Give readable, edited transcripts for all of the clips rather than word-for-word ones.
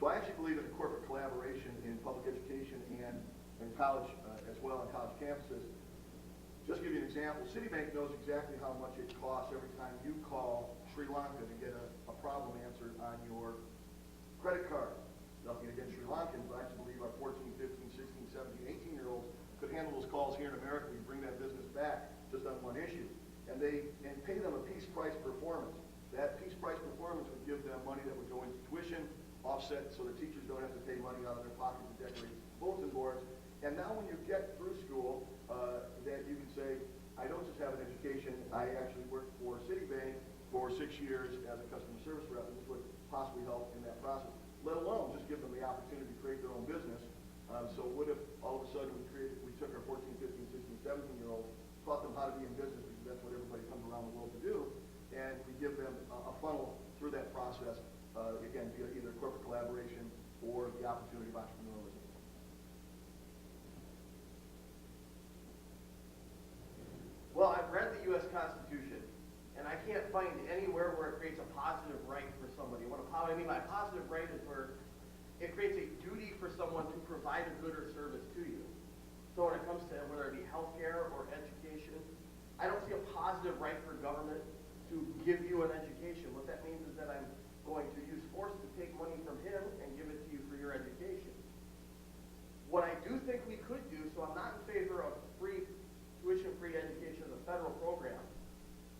So I actually believe in the corporate collaboration in public education and in college as well, on college campuses. Just to give you an example, Citibank knows exactly how much it costs every time you call Sri Lanka to get a problem answered on your credit card. Nothing against Sri Lankans, but I actually believe our 14, 15, 16, 17, 18-year-olds could handle those calls here in America. We bring that business back just on one issue. And pay them a piece price performance. That piece price performance would give them money that would go into tuition, offset so the teachers don't have to pay money out of their pocket to decorate bulletin boards. And now when you get through school, that you can say, I don't just have an education, I actually worked for Citibank for 6 years as a customer service rep, and this would possibly help in that process. Let alone just give them the opportunity to create their own business. So what if all of a sudden we took our 14, 15, 16, 17-year-olds, taught them how to be in business, because that's what everybody comes around the world to do, and we give them a funnel through that process, again, via either corporate collaboration or the opportunity of entrepreneurialism. Well, I've read the U.S. Constitution, and I can't find anywhere where it creates a positive right for somebody. What I mean by positive right is where it creates a duty for someone to provide a good or service to you. So when it comes to whether it be healthcare or education, I don't see a positive right for government to give you an education. What that means is that I'm going to use force to take money from him and give it to you for your education. What I do think we could do, so I'm not in favor of tuition-free education as a federal program.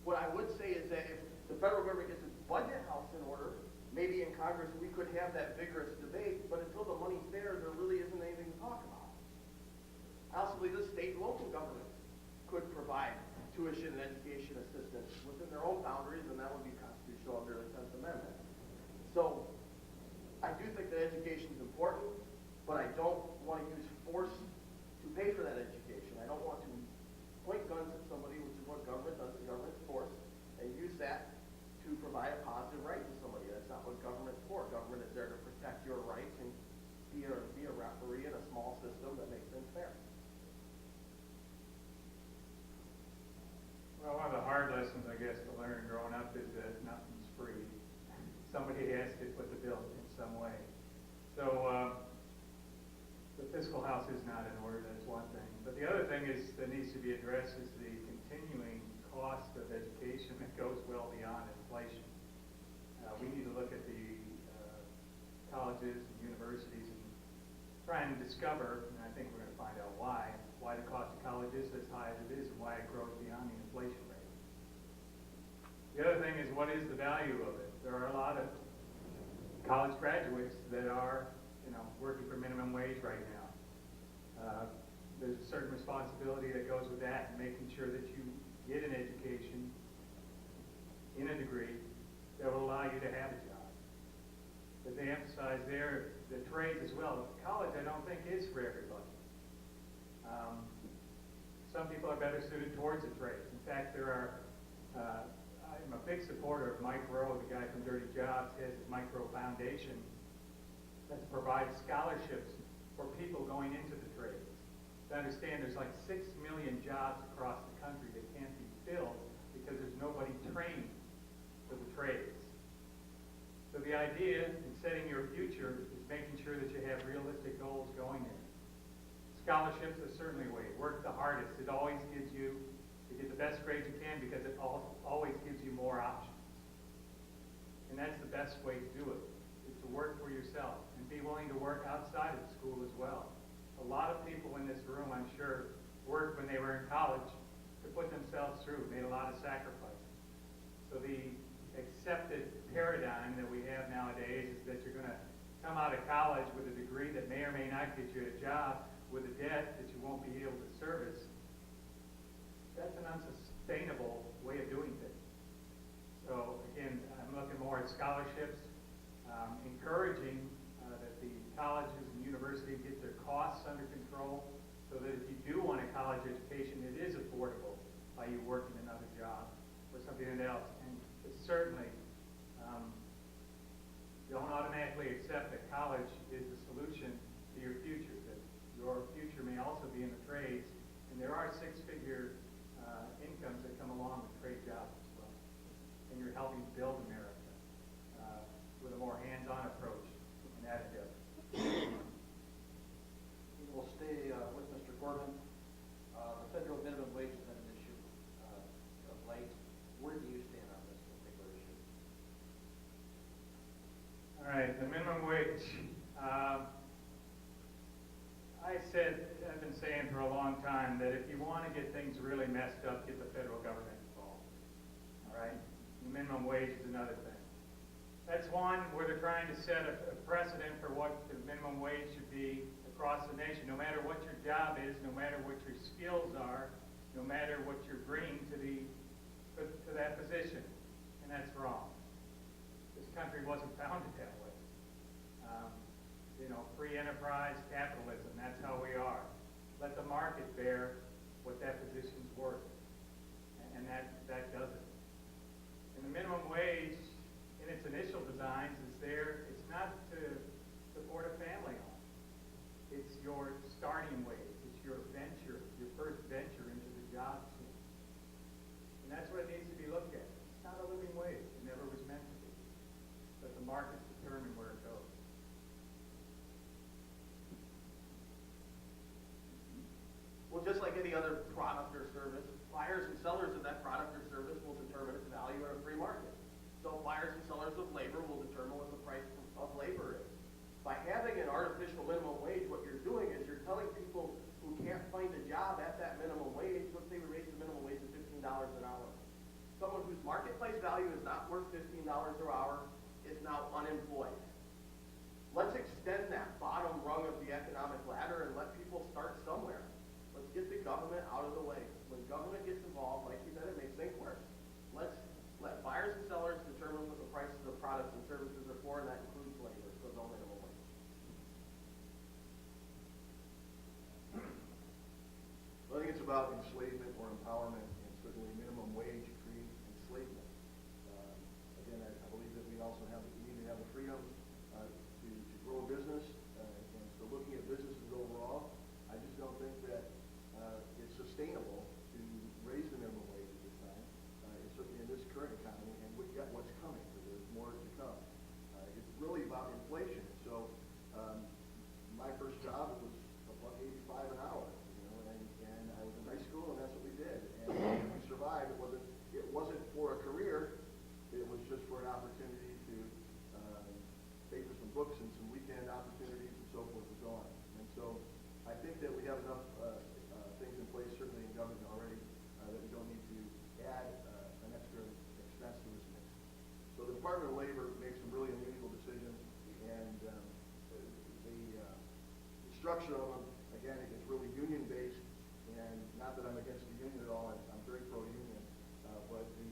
What I would say is that if the federal government gets its budget house in order, maybe in Congress we could have that vigorous debate, but until the money's there really isn't anything to talk about. I also believe the state and local governments could provide tuition and education assistance within their own boundaries, and that would be constitutional under the 10th Amendment. So I do think that education is important, but I don't want to use force to pay for that education. I don't want to point guns at somebody, which is what government does. The government's force, and use that to provide a positive right to somebody. That's not what government's for. Government is there to protect your rights and be a referee in a small system that makes things fair. Well, one of the hard lessons, I guess, to learn growing up is that nothing's free. Somebody has to put the bill in some way. So the fiscal house is not in order, that's one thing. But the other thing is that needs to be addressed is the continuing cost of education that goes well beyond inflation. We need to look at the colleges and universities and try and discover, and I think we're going to find out why the cost of college is as high as it is and why it grows beyond the inflation rate. The other thing is, what is the value of it? There are a lot of college graduates that are, working for minimum wage right now. There's a certain responsibility that goes with that, and making sure that you get an education in a degree that will allow you to have a job. But they emphasize there the trades as well. College, I don't think, is for everybody. Some people are better suited towards the trades. In fact, I'm a big supporter of Mike Rowe, the guy from Dirty Jobs. He has his Mike Rowe Foundation that provides scholarships for people going into the trades. To understand, there's like 6 million jobs across the country that can't be filled because there's nobody trained for the trades. So the idea in setting your future is making sure that you have realistic goals going in. Scholarships is certainly a way. Work the hardest. It always gives you, to get the best grades you can, because it always gives you more options. And that's the best way to do it, is to work for yourself and be willing to work outside of school as well. A lot of people in this room, I'm sure, worked when they were in college to put themselves through, made a lot of sacrifices. So the accepted paradigm that we have nowadays is that you're going to come out of college with a degree that may or may not get you a job, with a debt that you won't be able to service. That's an unsustainable way of doing things. So again, I'm looking more at scholarships, encouraging that the colleges and universities get their costs under control, so that if you do want a college education, it is affordable by you working another job or something else. And certainly, don't automatically accept that college is the solution to your future. That your future may also be in the trades, and there are six-figure incomes that come along with trade jobs as well. And you're helping build America with a more hands-on approach in that endeavor. wage, I've been saying for a long time that if you want to get things really messed up, get the federal government involved. All right? Minimum wage is another thing. That's one where they're trying to set a precedent for what the minimum wage should be across the nation, no matter what your job is, no matter what your skills are, no matter what you're bringing to that position. And that's wrong. This country wasn't founded that way. Free enterprise capitalism, that's how we are. Let the market bear what that position's worth. And that does it. And the minimum wage, in its initial designs, it's not to support a family home. It's your starting wage. It's your venture, your first venture into the job scene. And that's what it needs to be looked at. It's not a living wage. It never was meant to be. But the markets determine where it goes. Well, just like any other product or service, buyers and sellers of that product or service will determine its value in a free market. So buyers and sellers of labor will determine what the price of labor is. By having an artificial minimum wage, what you're doing is you're telling people who can't find a job at that minimum wage, let's say we raise the minimum wage to $15 an hour. Someone whose marketplace value is not worth $15 an hour is now unemployed. Let's extend that bottom rung of the economic ladder and let people start somewhere. Let's get the government out of the way. When government gets involved, like you said, it makes things worse. Let's let buyers and sellers determine what the prices of products and services are for, and that includes labor, so no minimum wage. Well, I think it's about enslavement or empowerment, and certainly minimum wage creates enslavement. Again, I believe that we also need to have the freedom to grow a business, and so looking at businesses overall, I just don't think that it's sustainable to raise the minimum wage at this time, certainly in this current economy, and what's coming, because there's more to come. It's really about inflation. So my first job was $1.85 an hour, and I was in high school, and that's what we did. And we survived. It wasn't for a career. It was just for an opportunity to pay for some books and some weekend opportunities and so forth and so on. And so I think that we have enough things in place, certainly in government already, that we don't need to add an extra expense to this mix. So the Department of Labor makes some really unusual decisions, and the structure of them, again, is really union-based, and not that I'm against the union at all, I'm very pro-union, but to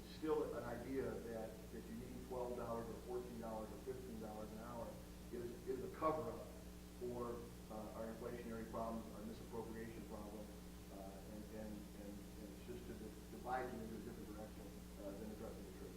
instill an idea that you need $12 or $14 or $15 an hour is a cover-up for our inflationary problems, our misappropriation problem, and it's just to divide them into a different direction than addressing the truth.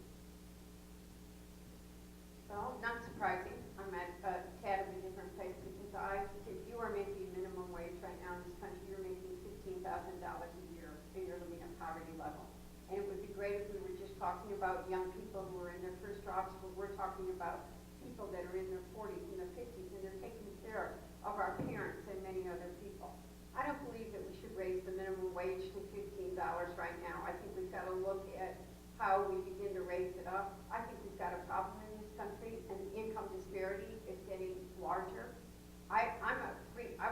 Well, not surprising. I'm at a tad of a different place because if you are making minimum wage right now in this country, you're making $15,000 a year and you're living at poverty level. And it would be great if we were just talking about young people who are in their first jobs, but we're talking about people that are in their 40s and their 50s, and they're taking care of our parents and many other people. I don't believe that we should raise the minimum wage to $15 right now. I think we've got to look at how we begin to raise it up. I think we've got a problem in this country, and the income disparity is getting larger. I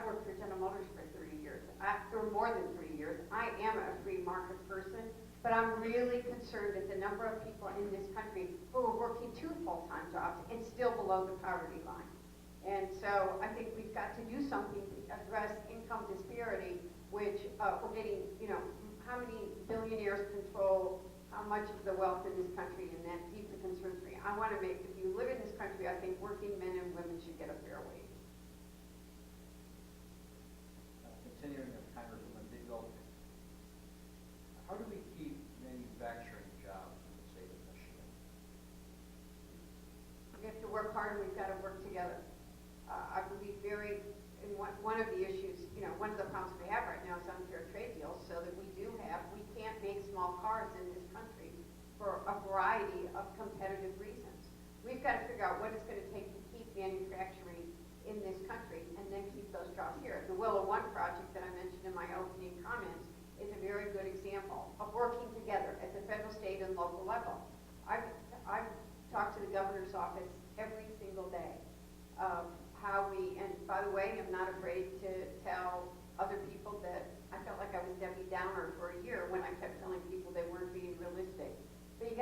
worked for General Motors for 30 years, or more than 3 years. I am a free market person, but I'm really concerned at the number of people in this country who are working 2 full-time jobs and still below the poverty line. And so I think we've got to do something to address income disparity, which we're getting, how many billionaires control how much of the wealth in this country, and that deeply concerns me. I want to if you live in this country, I think working men and women should get a fair wage. Continuing with Congresswoman Deagle, how do we keep manufacturing jobs in the state of Michigan? We have to work hard, and we've got to work together. I believe and one of the issues, one of the problems we have right now is unfair trade deals, so that we can't make small cars in this country for a variety of competitive reasons. We've got to figure out what it's going to take to keep manufacturing in this country and then keep those jobs here. The Willow One project that I mentioned in my opening comments is a very good example of working together at the federal, state, and local level. I've talked to the governor's office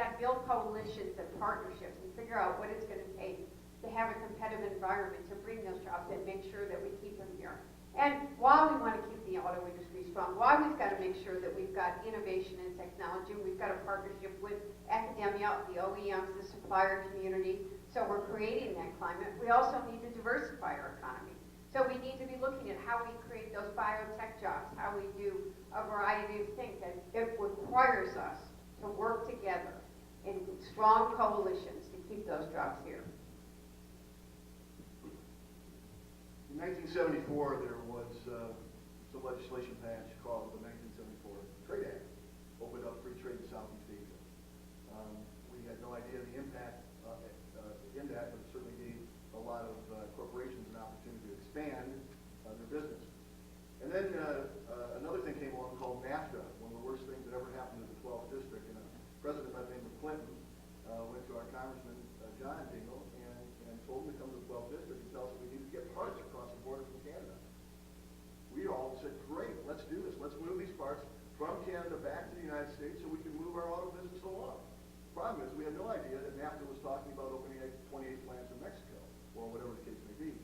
got to build coalitions and partnerships and figure out what it's going to take to have a competitive environment to bring those jobs and make sure that we keep them here. And while we want to keep the auto industry strong, while we've got to make sure that we've got innovation and technology, we've got a partnership with academia, the OEMs, the supplier community, so we're creating that climate. We also need to diversify our economy. So we need to be looking at how we create those biotech jobs, how we do a variety of things, and it requires us to work together in strong coalitions to keep those jobs here. In 1974, there was some legislation passed called the 1974 Trade Act, opened up free trade in Southeast Asia. We had no idea the impact in that, but it certainly gave a lot of corporations an opportunity to expand their business. And then another thing came along called NAFTA, one of the worst things that ever happened in the 12th District. And a president by the name of Clinton went to our Congressman John Dingell and told him to come to the 12th District and tell us that we need to get parts across the border from Canada. We all said, great, let's do this. Let's move these parts from Canada back to the United States so we can move our auto business along. The problem is we had no idea that NAFTA was talking about opening 28 plants in Mexico, or whatever the case may be.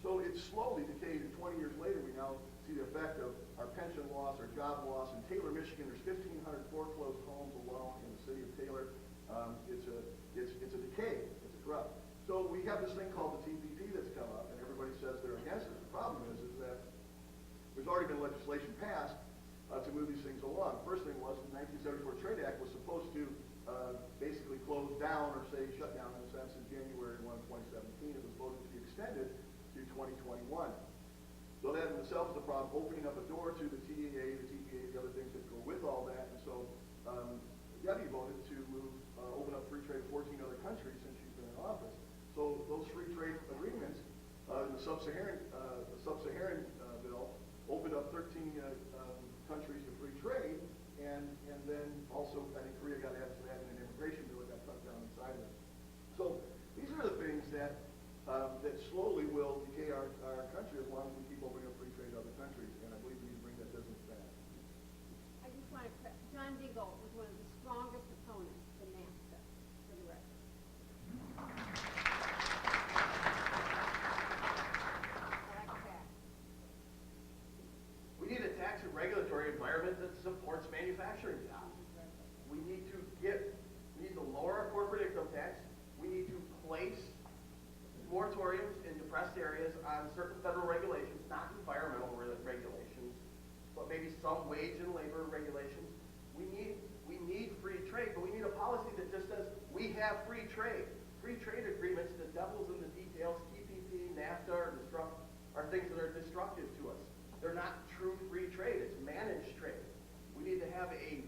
So it's slowly decayed, and 20 years later we now see the effect of our pension loss, our job loss. In Taylor, Michigan, there's 1,500 foreclosed homes alone in the city of Taylor. It's a decay, it's a corrupt. So we have this thing called the TPP that's come up, and everybody says they're against it. The problem is that there's already been legislation passed to move these things along. First thing was, the 1974 Trade Act was supposed to basically close down, or say shut down in a sense, in January 1, 2017. It was supposed to be extended to 2021. So that in itself is a problem, opening up a door to the TEA, the TPA, the other things that go with all that. And so Debbie voted to open up free trade with 14 other countries since she's been in office. So those free trade agreements in the sub-Saharan bill opened up 13 countries to free trade, and then also I think Korea got added to that in an immigration bill that got cut down inside of it. So these are the things that that slowly will decay our country as long as we keep opening up free trade to other countries, and I believe we need to bring that business back. I just want to, John Dingell was one of the strongest opponents to NAFTA, for the record. I like that. We need a tax and regulatory environment that supports manufacturing jobs. We need to lower our corporate income tax. We need to place moratoriums in depressed areas on certain federal regulations, not environmental regulations, but maybe some wage and labor regulations. We need free trade, but we need a policy that just says we have free trade. Free trade agreements, the devil's in the details. TPP, NAFTA are things that are destructive to us. They're not true free trade. It's managed trade. We need to have a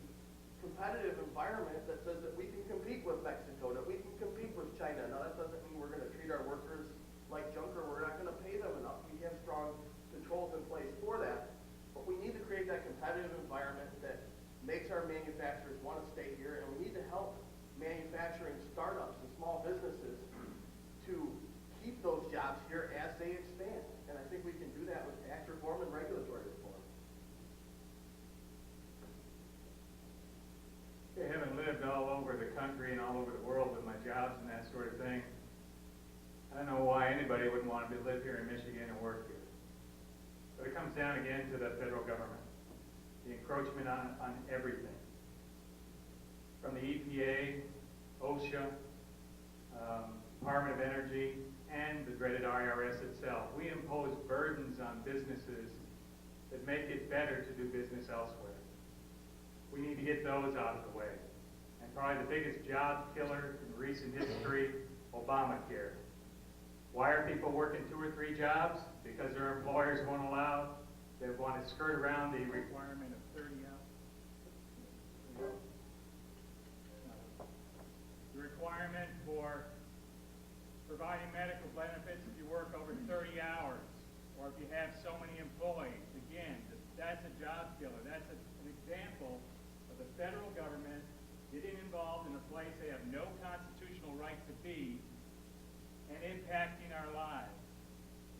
competitive environment that says that we can compete with Mexico, that we can compete with China. Now that doesn't mean we're going to treat our workers like junk or we're not going to pay them enough. We have strong controls in place for that. But we need to create that competitive environment that makes our manufacturers want to stay here, and we need to help manufacturing startups and small businesses to keep those jobs here as they expand. And I think we can do that with tax reform and regulatory reform. Having lived all over the country and all over the world with my jobs and that sort of thing, I don't know why anybody wouldn't want to live here in Michigan and work here. But it comes down again to the federal government, the encroachment on everything. From the EPA, OSHA, Department of Energy, and the dreaded IRS itself. We impose burdens on businesses that make it better to do business elsewhere. We need to get those out of the way. And probably the biggest job killer in recent history, Obamacare. Why are people working 2 or 3 jobs? Because their employers won't allow. They want to skirt around the requirement of 30 hours. The requirement for providing medical benefits if you work over 30 hours, or if you have so many employees. Again, that's a job killer. That's an example of the federal government getting involved in a place they have no constitutional right to be and impacting our lives.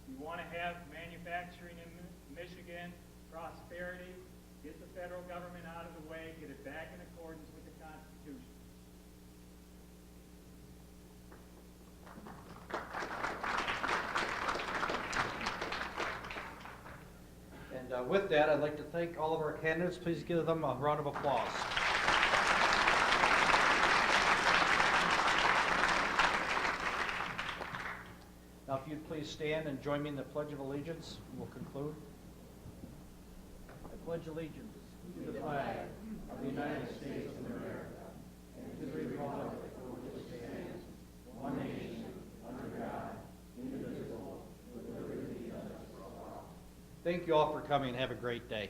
You want to have manufacturing in Michigan, prosperity, get the federal government out of the way, get it back in accordance with the Constitution. with that, I'd like to thank all of our candidates. Please give them a round of applause. Now, if you'd please stand and join me in the Pledge of Allegiance, we'll conclude. I pledge allegiance to the flag of the United States of America and to the republic for which it stands, one nation, under God, indivisible, with liberty and justice for all. Thank you all for coming. Have a great day.